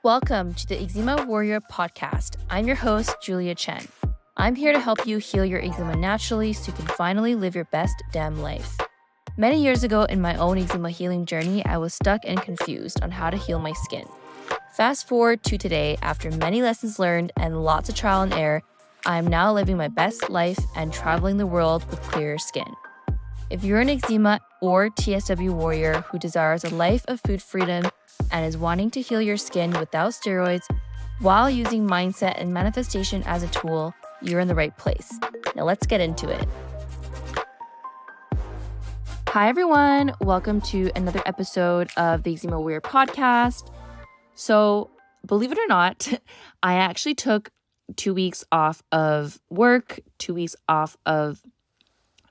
Welcome to the Eczema Warrior podcast. I'm your host, Julia Chen. I'm here to help you heal your eczema naturally so you can finally live your best damn life. Many years ago in my own eczema healing journey, I was stuck and confused on how to heal my skin. Fast forward to today, after many lessons learned and lots of trial and error, I am now living my best life and traveling the world with clearer skin. If you're an eczema or TSW warrior who desires a life of food freedom and is wanting to heal your skin without steroids while using mindset and manifestation as a tool, you're in the right place. Now let's get into it. Hi everyone, welcome to another episode of the Eczema Warrior podcast. So believe it or not, I actually took 2 weeks off of work, 2 weeks off of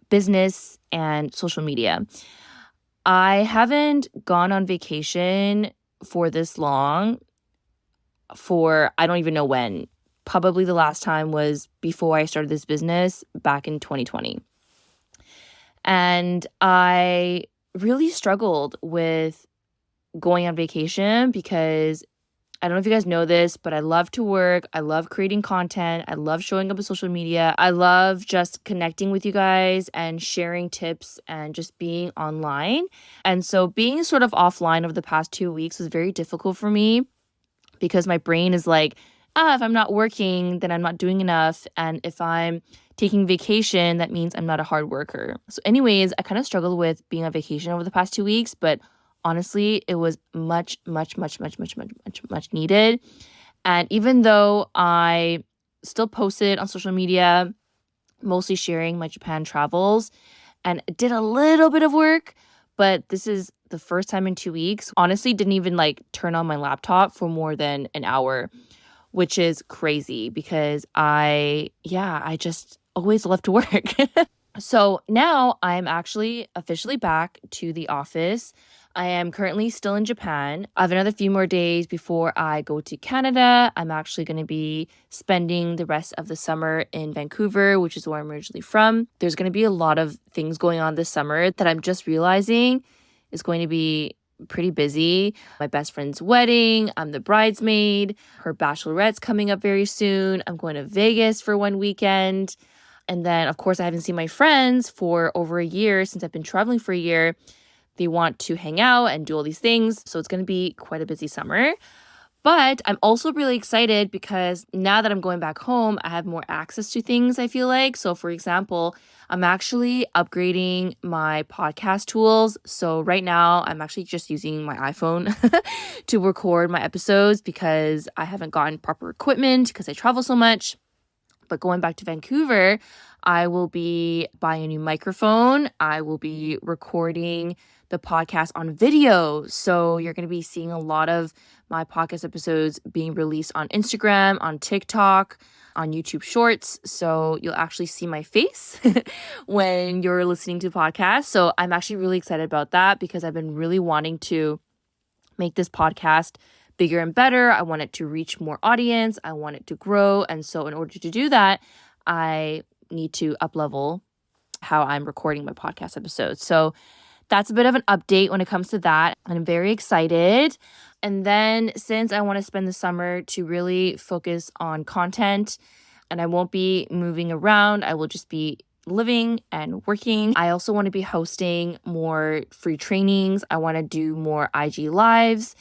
business and social media. I haven't gone on vacation for this long for I don't even know when. Probably the last time was before I started this business back in 2020. And I really struggled with going on vacation because I don't know if you guys know this, but I love to work. I love creating content. I love showing up on social media. I love just connecting with you guys and sharing tips and just being online. And so being sort of offline over the past 2 weeks was very difficult for me because my brain is like, if I'm not working, then I'm not doing enough. And if I'm taking vacation, that means I'm not a hard worker. So anyways, I kind of struggled with being on vacation over the past 2 weeks, but honestly, it was much needed. And even though I still posted on social media, mostly sharing my Japan travels, and did a little bit of work, but this is the first time in 2 weeks, honestly, didn't even turn on my laptop for more than an hour, which is crazy because I just always love to work. So now I'm actually officially back to the office. I am currently still in Japan. I have another few more days before I go to Canada. I'm actually going to be spending the rest of the summer in Vancouver, which is where I'm originally from. There's going to be a lot of things going on this summer that I'm just realizing is going to be pretty busy. My best friend's wedding, I'm the bridesmaid, her bachelorette's coming up very soon. I'm going to Vegas for one weekend. And then, of course, I haven't seen my friends for over a year since I've been traveling for a year. They want to hang out and do all these things. So it's going to be quite a busy summer. But I'm also really excited because now that I'm going back home, I have more access to things, I feel like. So for example, I'm actually upgrading my podcast tools. So right now, I'm actually just using my iPhone to record my episodes because I haven't gotten proper equipment because I travel so much. But going back to Vancouver, I will be buying a new microphone. I will be recording the podcast on video. So you're going to be seeing a lot of my podcast episodes being released on Instagram, on TikTok, on YouTube Shorts. So you'll actually see my face when you're listening to podcasts. So I'm actually really excited about that because I've been really wanting to make this podcast bigger and better. I want it to reach more audience. I want it to grow. And so in order to do that, I need to up-level how I'm recording my podcast episodes. So that's a bit of an update when it comes to that. And I'm very excited. And then since I want to spend the summer to really focus on content and I won't be moving around, I will just be living and working. I also want to be hosting more free trainings. I want to do more IG lives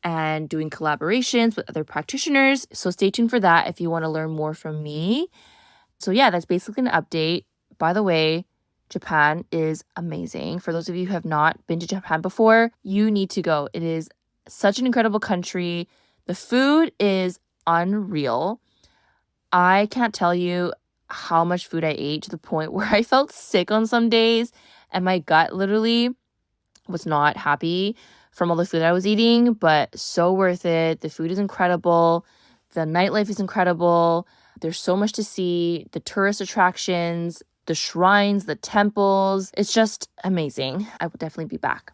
and doing collaborations with other practitioners. So stay tuned for that if you want to learn more from me. So yeah, that's basically an update. By the way, Japan is amazing. For those of you who have not been to Japan before, you need to go. It is such an incredible country. The food is unreal. I can't tell you how much food I ate to the point where I felt sick on some days and my gut literally was not happy from all the food I was eating, but so worth it. The food is incredible. The nightlife is incredible. There's so much to see. The tourist attractions, the shrines, the temples. It's just amazing. I will definitely be back.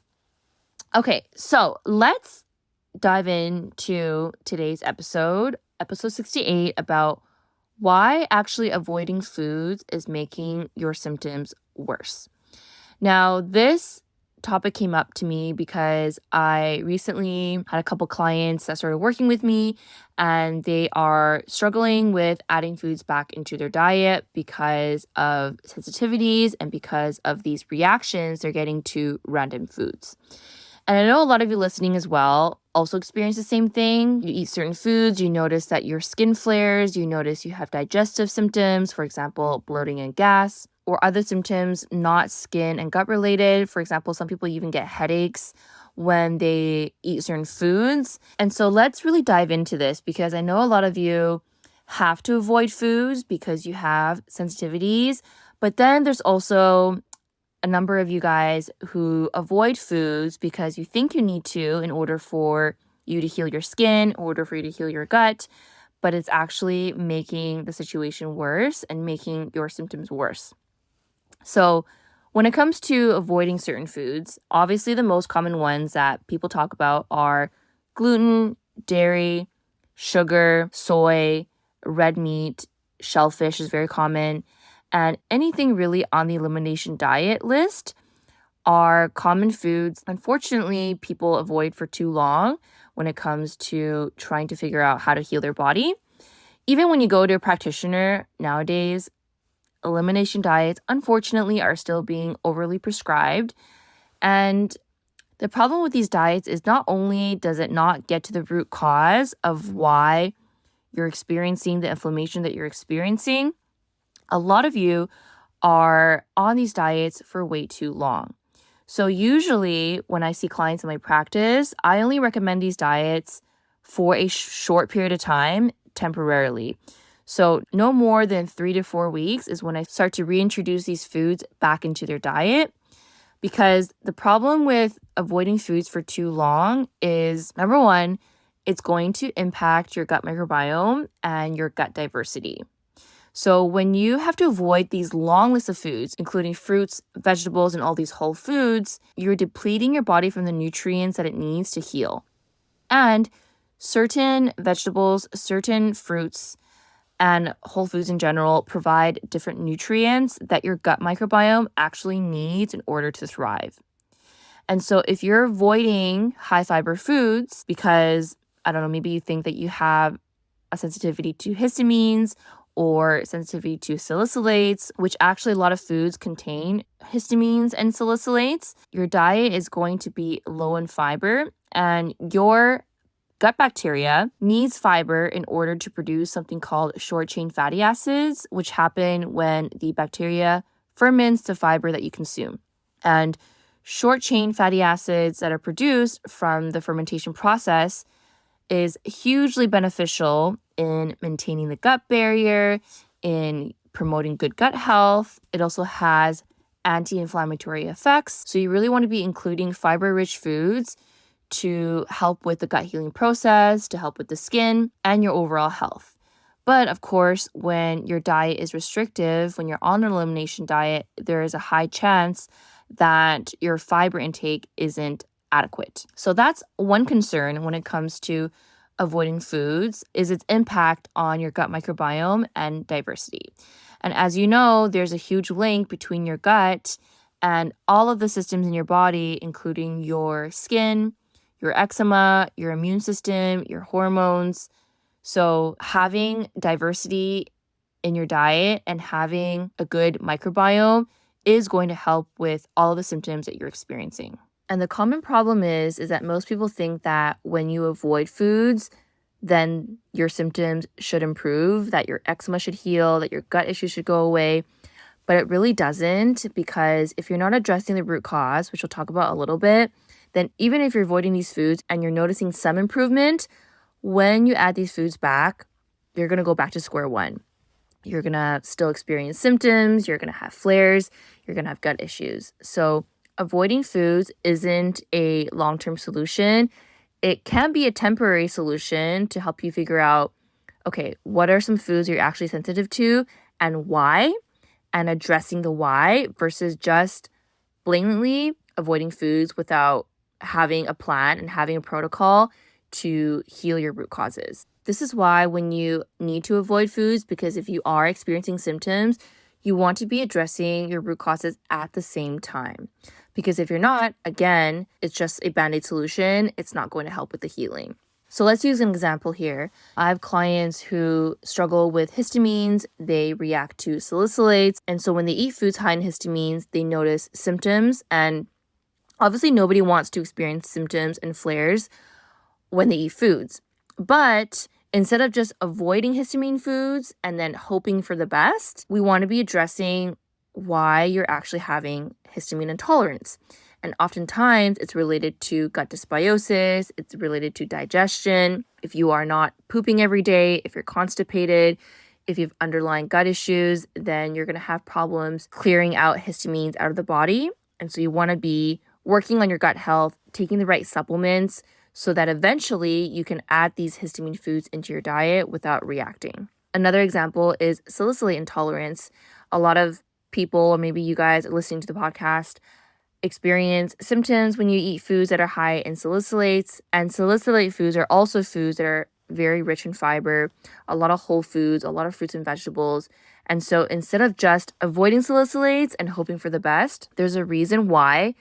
Okay, so let's dive into today's episode 68, about why actually avoiding foods is making your symptoms worse. Now, this topic came up to me because I recently had a couple clients that started working with me, and they are struggling with adding foods back into their diet because of sensitivities and because of these reactions they're getting to random foods. And I know a lot of you listening as well also experience the same thing. You eat certain foods, you notice that your skin flares, you notice you have digestive symptoms, for example, bloating and gas, or other symptoms not skin and gut related. For example, some people even get headaches when they eat certain foods. And so let's really dive into this because I know a lot of you have to avoid foods because you have sensitivities, but then there's also a number of you guys who avoid foods because you think you need to in order for you to heal your skin, in order for you to heal your gut, but it's actually making the situation worse and making your symptoms worse. So when it comes to avoiding certain foods, obviously the most common ones that people talk about are gluten, dairy, sugar, soy, red meat, shellfish is very common, and anything really on the elimination diet list are common foods. Unfortunately, people avoid for too long when it comes to trying to figure out how to heal their body. Even when you go to a practitioner nowadays, elimination diets, unfortunately, are still being overly prescribed. And the problem with these diets is not only does it not get to the root cause of why you're experiencing the inflammation that you're experiencing, a lot of you are on these diets for way too long. So usually when I see clients in my practice, I only recommend these diets for a short period of time temporarily. So no more than 3 to 4 weeks is when I start to reintroduce these foods back into their diet. Because the problem with avoiding foods for too long is, number one, it's going to impact your gut microbiome and your gut diversity. So when you have to avoid these long lists of foods, including fruits, vegetables, and all these whole foods, you're depleting your body from the nutrients that it needs to heal. And certain vegetables, certain fruits, and whole foods in general provide different nutrients that your gut microbiome actually needs in order to thrive. And so if you're avoiding high fiber foods because, I don't know, maybe you think that you have a sensitivity to histamines or sensitivity to salicylates, which actually a lot of foods contain histamines and salicylates, your diet is going to be low in fiber, and your gut bacteria needs fiber in order to produce something called short-chain fatty acids, which happen when the bacteria ferments the fiber that you consume. And short-chain fatty acids that are produced from the fermentation process is hugely beneficial in maintaining the gut barrier, in promoting good gut health. It also has anti-inflammatory effects. So you really want to be including fiber-rich foods to help with the gut healing process, to help with the skin and your overall health. But of course, when your diet is restrictive, when you're on an elimination diet, there is a high chance that your fiber intake isn't adequate. So that's one concern when it comes to avoiding foods, is its impact on your gut microbiome and diversity. And as you know, there's a huge link between your gut and all of the systems in your body, including your skin, your eczema, your immune system, your hormones. So having diversity in your diet and having a good microbiome is going to help with all of the symptoms that you're experiencing. And the common problem is that most people think that when you avoid foods, then your symptoms should improve, that your eczema should heal, that your gut issues should go away. But it really doesn't, because if you're not addressing the root cause, which we'll talk about a little bit, then even if you're avoiding these foods and you're noticing some improvement, when you add these foods back, you're going to go back to square one. You're going to still experience symptoms, you're going to have flares, you're going to have gut issues. So avoiding foods isn't a long-term solution. It can be a temporary solution to help you figure out, okay, what are some foods you're actually sensitive to and why, and addressing the why versus just blatantly avoiding foods without having a plan and having a protocol to heal your root causes. This is why when you need to avoid foods, because if you are experiencing symptoms, you want to be addressing your root causes at the same time. Because if you're not, again, it's just a band-aid solution. It's not going to help with the healing. So let's use an example here. I have clients who struggle with histamines. They react to salicylates. And so when they eat foods high in histamines, they notice symptoms. And obviously nobody wants to experience symptoms and flares when they eat foods. But instead of just avoiding histamine foods and then hoping for the best, we want to be addressing why you're actually having histamine intolerance. And oftentimes it's related to gut dysbiosis, it's related to digestion. If you are not pooping every day, if you're constipated, if you have underlying gut issues, then you're going to have problems clearing out histamines out of the body. And so you want to be working on your gut health, taking the right supplements so that eventually you can add these histamine foods into your diet without reacting. Another example is salicylate intolerance. A lot of people, or maybe you guys listening to the podcast, experience symptoms when you eat foods that are high in salicylates. And salicylate foods are also foods that are very rich in fiber, a lot of whole foods, a lot of fruits and vegetables. And so instead of just avoiding salicylates and hoping for the best, there's a reason why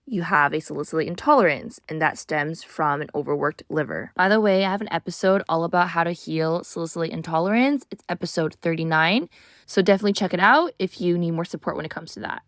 you have a salicylate intolerance, and that stems from an overworked liver. By the way, I have an episode all about how to heal salicylate intolerance. It's episode 39. So definitely check it out if you need more support when it comes to that.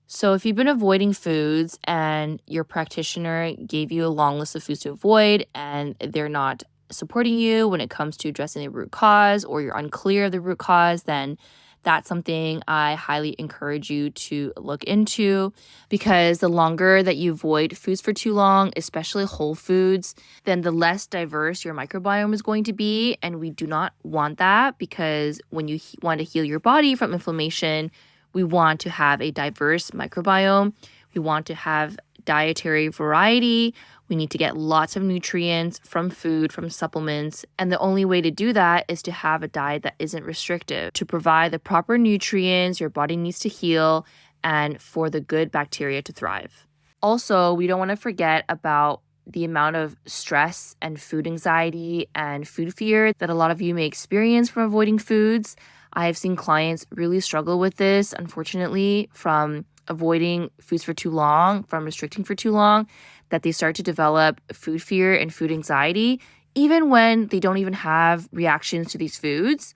So if you've been avoiding foods and your practitioner gave you a long list of foods to avoid and they're not supporting you when it comes to addressing the root cause, or you're unclear of the root cause, then that's something I highly encourage you to look into, because the longer that you avoid foods for too long, especially whole foods, then the less diverse your microbiome is going to be. And we do not want that, because when you want to heal your body from inflammation, we want to have a diverse microbiome. We want to have dietary variety. We need to get lots of nutrients from food, from supplements. And the only way to do that is to have a diet that isn't restrictive, to provide the proper nutrients your body needs to heal and for the good bacteria to thrive. Also, we don't want to forget about the amount of stress and food anxiety and food fear that a lot of you may experience from avoiding foods. I have seen clients really struggle with this, unfortunately, from avoiding foods for too long, from restricting for too long, that they start to develop food fear and food anxiety, even when they don't even have reactions to these foods.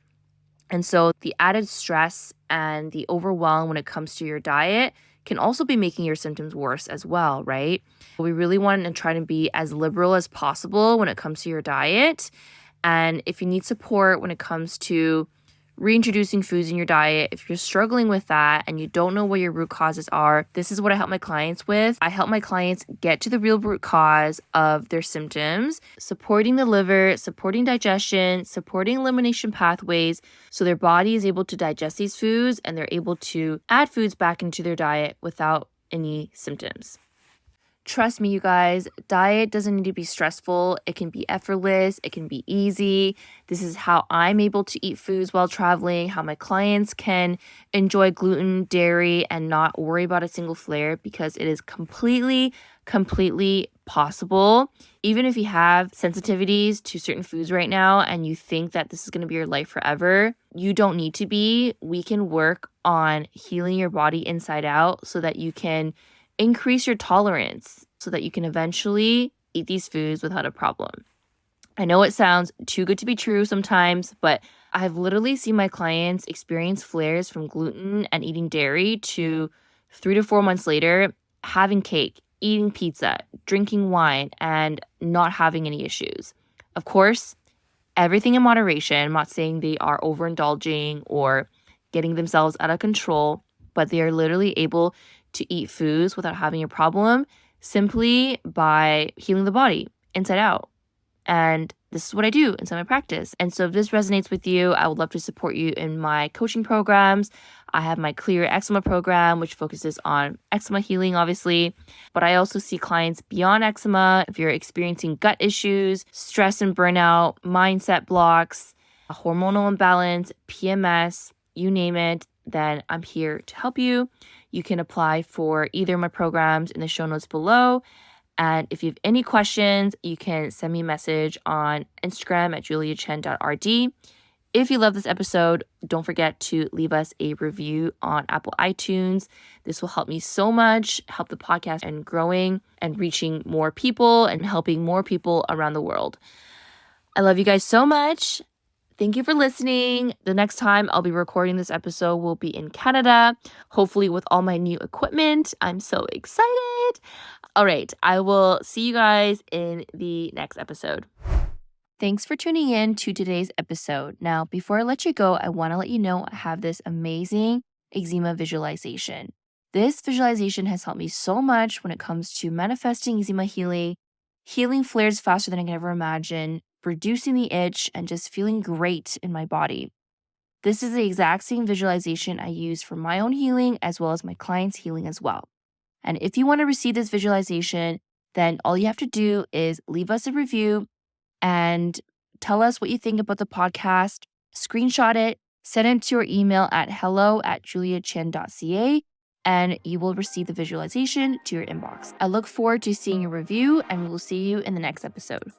And so the added stress and the overwhelm when it comes to your diet can also be making your symptoms worse as well, right? We really want to try to be as liberal as possible when it comes to your diet. And if you need support when it comes to reintroducing foods in your diet, if you're struggling with that and you don't know what your root causes are, this is what I help my clients with. I help my clients get to the real root cause of their symptoms, supporting the liver, supporting digestion, supporting elimination pathways, so their body is able to digest these foods and they're able to add foods back into their diet without any symptoms. Trust me, you guys, diet doesn't need to be stressful. It can be effortless. It can be easy. This is how I'm able to eat foods while traveling, how my clients can enjoy gluten, dairy, and not worry about a single flare, because it is completely possible. Even if you have sensitivities to certain foods right now and you think that this is going to be your life forever, you don't need to be. We can work on healing your body inside out so that you can increase your tolerance, so that you can eventually eat these foods without a problem. I know it sounds too good to be true sometimes, but I've literally seen my clients experience flares from gluten and eating dairy to 3 to 4 months later having cake, eating pizza, drinking wine, and not having any issues. Of course, everything in moderation. I'm not saying they are overindulging or getting themselves out of control, but they are literally able to eat foods without having a problem simply by healing the body inside out. And this is what I do inside my practice. And so if this resonates with you, I would love to support you in my coaching programs. I have my Clear Eczema program, which focuses on eczema healing, obviously. But I also see clients beyond eczema. If you're experiencing gut issues, stress and burnout, mindset blocks, a hormonal imbalance, PMS, you name it, then I'm here to help you. You can apply for either of my programs in the show notes below. And if you have any questions, you can send me a message on Instagram at juliachen.rd. If you love this episode, don't forget to leave us a review on Apple iTunes. This will help me so much, help the podcast and growing and reaching more people and helping more people around the world. I love you guys so much. Thank you for listening. The next time I'll be recording this episode will be in Canada, hopefully with all my new equipment. I'm so excited. All right, I will see you guys in the next episode. Thanks for tuning in to today's episode. Now, before I let you go, I want to let you know I have this amazing eczema visualization. This visualization has helped me so much when it comes to manifesting eczema healing flares faster than I can ever imagine, reducing the itch, and just feeling great in my body. This is the exact same visualization I use for my own healing as well as my clients' healing as well. And if you want to receive this visualization, then all you have to do is leave us a review and tell us what you think about the podcast. Screenshot it, send it to your email at hello@juliachen.ca, and you will receive the visualization to your inbox. I look forward to seeing your review, and we will see you in the next episode.